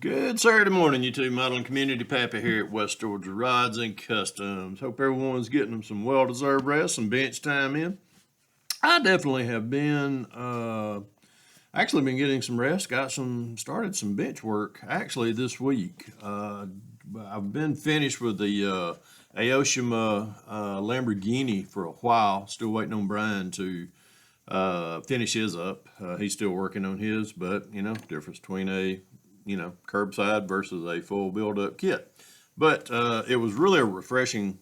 Good Saturday morning, you two. Modeling Community Pappy here at West Georgia Rods and Customs. Hope everyone's getting them some well-deserved rest, some bench time in. I definitely have been, actually been getting some rest. Started some bench work actually this week. I've been finished with the Aoshima Lamborghini for a while. Still waiting on Brian to finish his up. He's still working on his, but difference between a curbside versus a full build up kit. But it was really a refreshing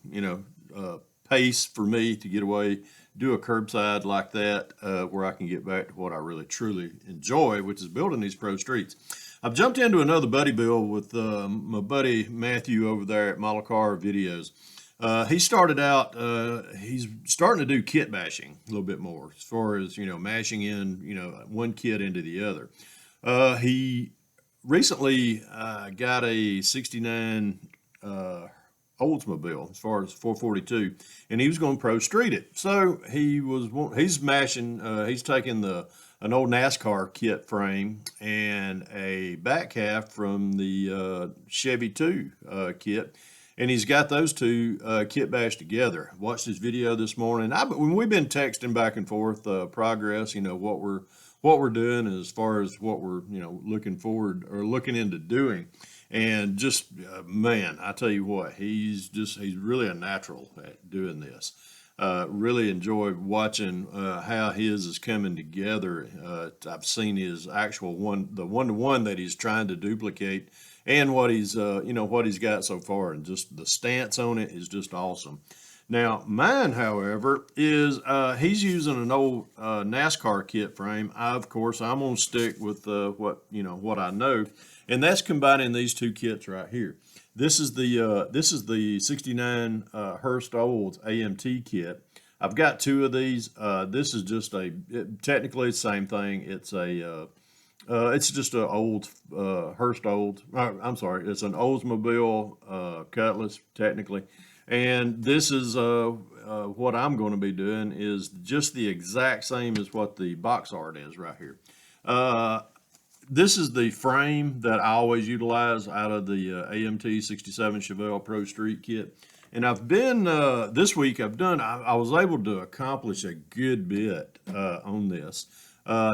pace for me to get away, do a curbside like that, where I can get back to what I really truly enjoy, which is building these pro streets. I've jumped into another buddy build with my buddy Matthew over there at Model Car Videos. He started out, he's starting to do kit bashing a little bit more as far as, mashing in, one kit into the other. He recently got a 69 Oldsmobile as far as 442, and he was going to pro street it. So he's mashing, he's taking an old NASCAR kit frame and a back half from the Chevy 2 kit, and he's got those two kit bashed together. Watched his video this morning. When we've been texting back and forth progress, what we're doing as far as what we're looking forward or looking into doing, and just man, I tell you what, he's really a natural at doing this. Really enjoy watching how his is coming together. I've seen his actual the one-to-one that he's trying to duplicate, and what he's what he's got so far, and just the stance on it is just awesome. Now, mine, however, is he's using an old NASCAR kit frame. Of course, I'm gonna stick with what I know, and that's combining these two kits right here. This is the 69 Hurst Olds AMT kit. I've got two of these. This is just technically the same thing. It's just an old Hurst Old. I'm sorry, it's an Oldsmobile Cutlass technically. And this is what I'm going to be doing is just the exact same as what the box art is right here. This is the frame that I always utilize out of the AMT 67 Chevelle Pro Street Kit. And I've been, this week I was able to accomplish a good bit on this.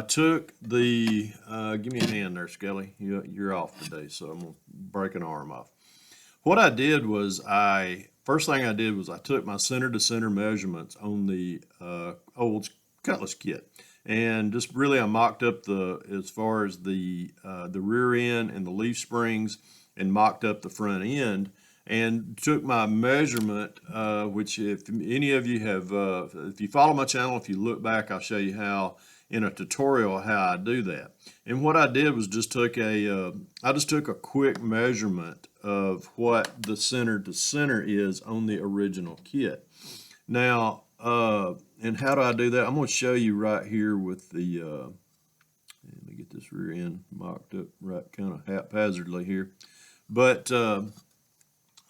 Took the, give me a hand there, Skelly. You're off today, so I'm going to break an arm off. What I did was first thing I did was I took my center to center measurements on the old Cutlass kit, and just really I mocked up as far as the rear end and the leaf springs, and mocked up the front end, and took my measurement, which if any of you have, if you follow my channel, if you look back, I'll show you how in a tutorial how I do that. And what I did was just took I just took a quick measurement of what the center to center is on the original kit. Now, and how do I do that? I'm going to show you right here with the, let me get this rear end mocked up right kind of haphazardly here. But let's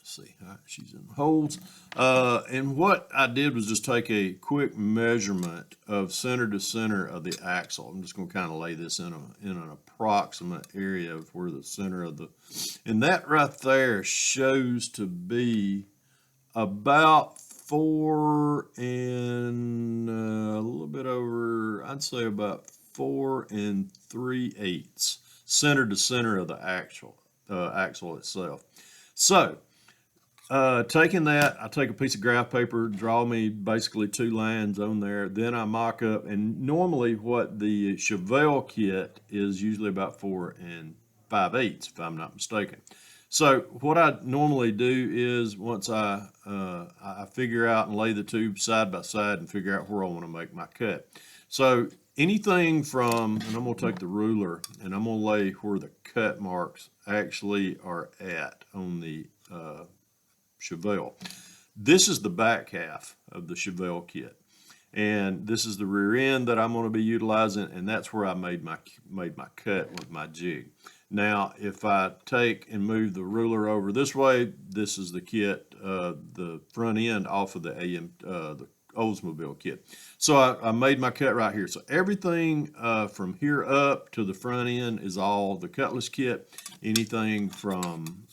see, she's in the holds. And what I did was just take a quick measurement of center to center of the axle. I'm just going to kind of lay this in an approximate area of where the center of and that right there shows to be about 4 and a little bit over, I'd say about 4 3/8 center to center of the axle itself. So taking that, I take a piece of graph paper, draw me basically 2 lines on there, then I mock up, and normally what the Chevelle kit is usually about 4 5/8, if I'm not mistaken. So what I normally do is once I figure out and lay the two side by side and figure out where I want to make my cut. So anything from, and I'm going to take the ruler and I'm going to lay where the cut marks actually are at on the Chevelle. This is the back half of the Chevelle kit, and this is the rear end that I'm going to be utilizing, and that's where I made my cut with my jig. Now, if I take and move the ruler over this way, this is the kit, the front end off of the Oldsmobile kit. So I made my cut right here. So everything from here up to the front end is all the Cutlass kit. Anything from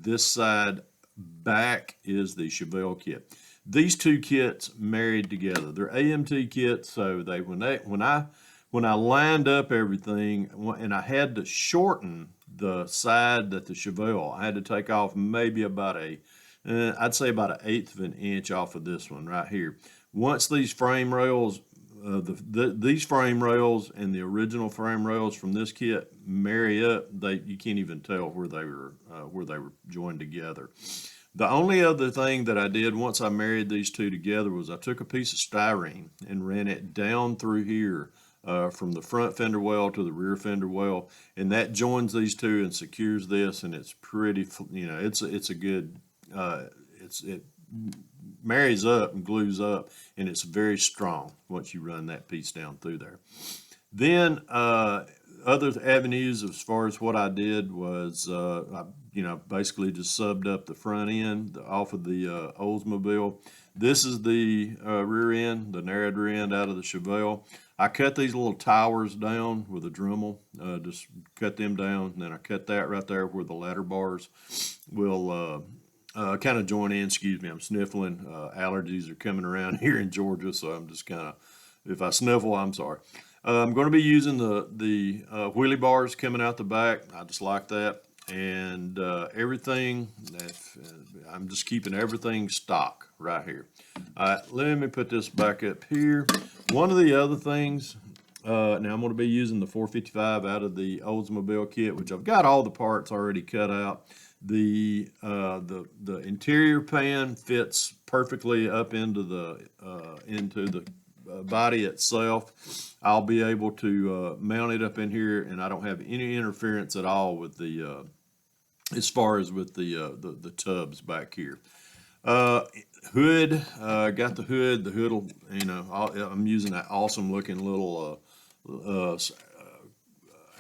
this side back is the Chevelle kit. These two kits married together. They're AMT kits, so when I lined up everything and I had to shorten the side that the Chevelle, I had to take off maybe about I'd say about 1/8 of an inch off of this one right here. Once these frame rails, these frame rails and the original frame rails from this kit marry up, you can't even tell where they were joined together. The only other thing that I did once I married these two together was I took a piece of styrene and ran it down through here from the front fender well to the rear fender well, and that joins these two and secures this, and it's pretty, it's a good, it marries up and glues up, and it's very strong once you run that piece down through there. Then other avenues as far as what I did was, I basically just subbed up the front end off of the Oldsmobile. This is the rear end, the narrowed rear end out of the Chevelle. I cut these little towers down with a Dremel, just cut them down, and then I cut that right there where the ladder bars will kind of join in. Excuse me, I'm sniffling. Allergies are coming around here in Georgia, so I'm just kind of, if I sniffle, I'm sorry. I'm going to be using the wheelie bars coming out the back. I just like that. And everything, I'm just keeping everything stock right here. All right, let me put this back up here. One of the other things, now I'm going to be using the 455 out of the Oldsmobile kit, which I've got all the parts already cut out. The interior pan fits perfectly up into the body itself. I'll be able to mount it up in here, and I don't have any interference at all with the as far as with the tubs back here. Hood, got the hood. The hood will, I'm using that awesome looking little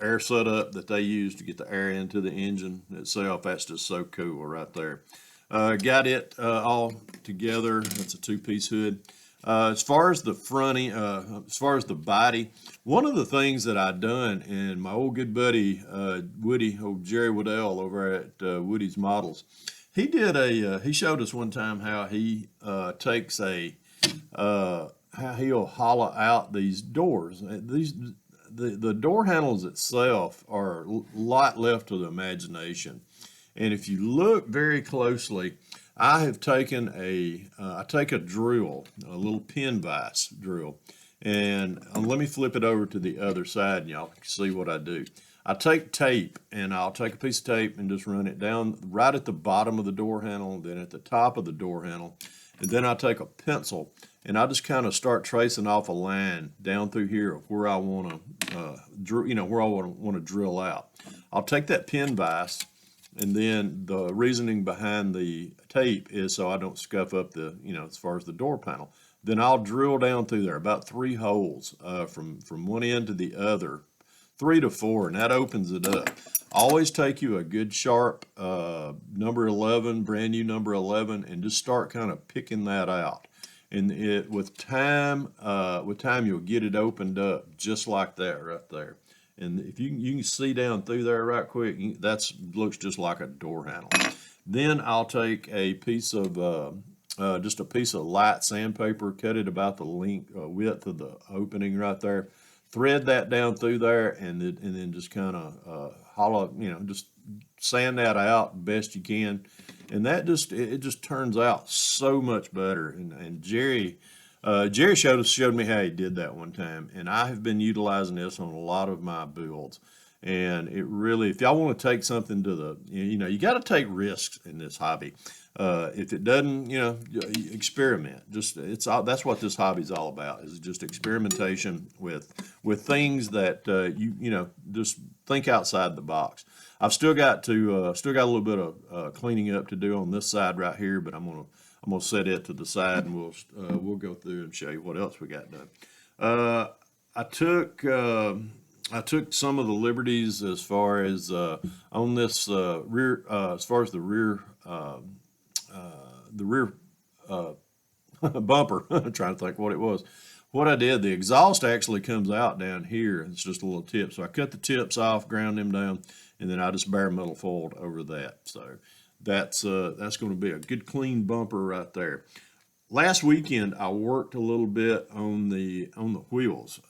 air setup that they use to get the air into the engine itself. That's just so cool right there. Got it all together. That's a two-piece hood. As far as the fronting, as far as the body, one of the things that I done, and my old good buddy Woody, old Jerry Waddell over at Woody's Models, he showed us one time how he takes how he'll hollow out these doors. The door handles itself are a lot left to the imagination, and if you look very closely, I have taken I take a drill, a little pin vise drill, and let me flip it over to the other side and y'all can see what I do. I take tape, and I'll take a piece of tape and just run it down right at the bottom of the door handle, then at the top of the door handle, and then I take a pencil and I just kind of start tracing off a line down through here of where I want to, where I want to drill out. I'll take that pin vise. And then the reasoning behind the tape is so I don't scuff up as far as the door panel. Then I'll drill down through there about 3 holes from one end to the other, 3 to 4, and that opens it up. Always take you a good sharp number 11, brand new number 11, and just start kind of picking that out. And with time, you'll get it opened up just like that right there. And if you can see down through there right quick, that looks just like a door handle. Then I'll take a piece of just a piece of light sandpaper, cut it about the width of the opening right there, thread that down through there, and then just kind of hollow, just sand that out best you can, and that it just turns out so much better. And Jerry showed me how he did that one time, and I have been utilizing this on a lot of my builds. And it really, if y'all want to take something to you got to take risks in this hobby. If it doesn't, experiment. That's what this hobby is all about, is just experimentation with things that just think outside the box. I've still got a little bit of cleaning up to do on this side right here, but I'm gonna set it to the side, and we'll go through and show you what else we got done. I took some of the liberties as far as on this rear, as far as the rear bumper. I'm trying to think what it was. What I did, the exhaust actually comes out down here. It's just a little tip. So I cut the tips off, ground them down, and then I just bare metal foiled over that. So that's going to be a good clean bumper right there. Last weekend I worked a little bit on the wheels.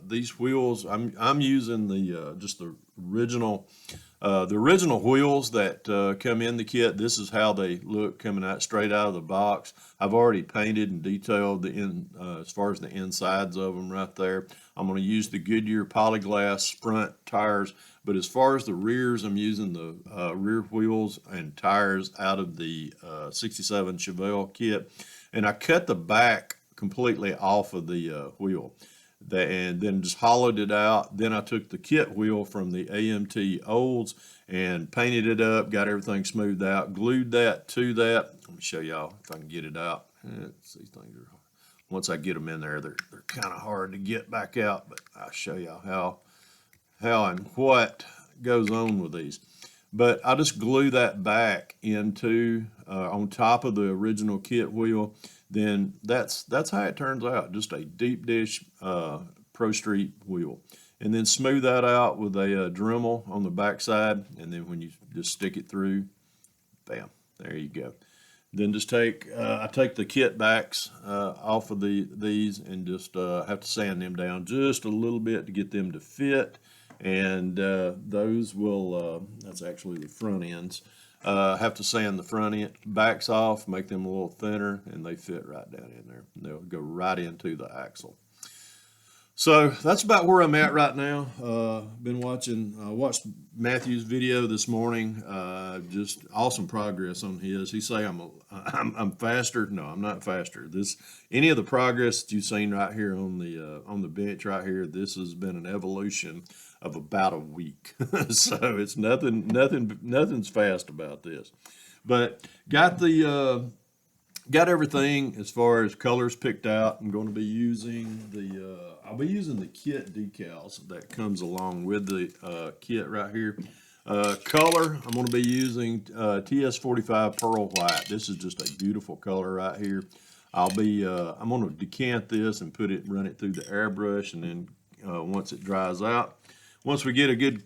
These wheels I'm using the just the original wheels that come in the kit. This is how they look coming out straight out of the box. I've already painted and detailed as far as the insides of them right there. I'm going to use the Goodyear Polyglass front tires, but as far as the rears, I'm using the rear wheels and tires out of the 67 Chevelle kit. And I cut the back completely off of the wheel and then just hollowed it out. Then I took the kit wheel from the AMT Olds and painted it up, got everything smoothed out, glued that to that. Let me show y'all if I can get it out. These things are, once I get them in there, they're kind of hard to get back out, but I'll show y'all how and what goes on with these. But I just glue that back into on top of the original kit wheel. Then that's how it turns out, just a deep dish Pro Street wheel. And then smooth that out with a Dremel on the back side, and then when you just stick it through, bam, there you go. Then just I take the kit backs off of these and just have to sand them down just a little bit to get them to fit. And those will, that's actually the front ends. Have to sand the front end backs off, make them a little thinner, and they fit right down in there. And they'll go right into the axle. So that's about where I'm at right now. Watched Matthew's video this morning. Just awesome progress on his. He say I'm faster. No, I'm not faster. Any of the progress that you've seen right here on the bench right here, this has been an evolution of about a week. So it's nothing's fast about this. But got everything as far as colors picked out. I'm going to be using I'll be using the kit decals that comes along with the kit right here. Color, I'm going to be using TS45 Pearl White. This is just a beautiful color right here. I'm going to decant this and run it through the airbrush, and then once it dries out, once we get a good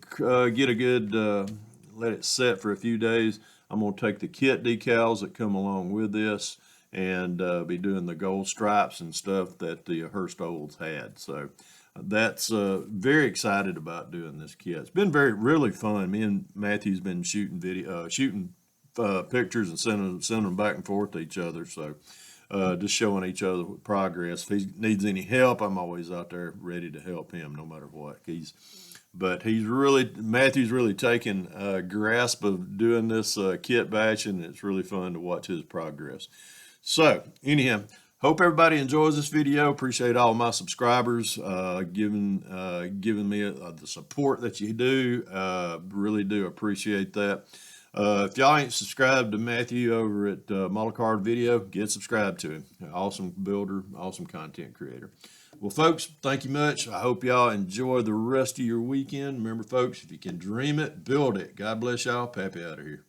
let it set for a few days, I'm going to take the kit decals that come along with this and be doing the gold stripes and stuff that the Hurst Olds had. So that's very excited about doing this kit. It's been really fun. Me and Matthew's been shooting pictures and sending them back and forth to each other. So just showing each other progress. If he needs any help, I'm always out there ready to help him no matter what. Matthew's really taken a grasp of doing this kit batch, and it's really fun to watch his progress. So anyhow, hope everybody enjoys this video. Appreciate all my subscribers giving me the support that you do. Really do appreciate that. If y'all ain't subscribed to Matthew over at Model Card Video, get subscribed to him. Awesome builder, awesome content creator. Well, folks, thank you much. I hope y'all enjoy the rest of your weekend. Remember, folks, if you can dream it, build it. God bless y'all. Pappy out of here.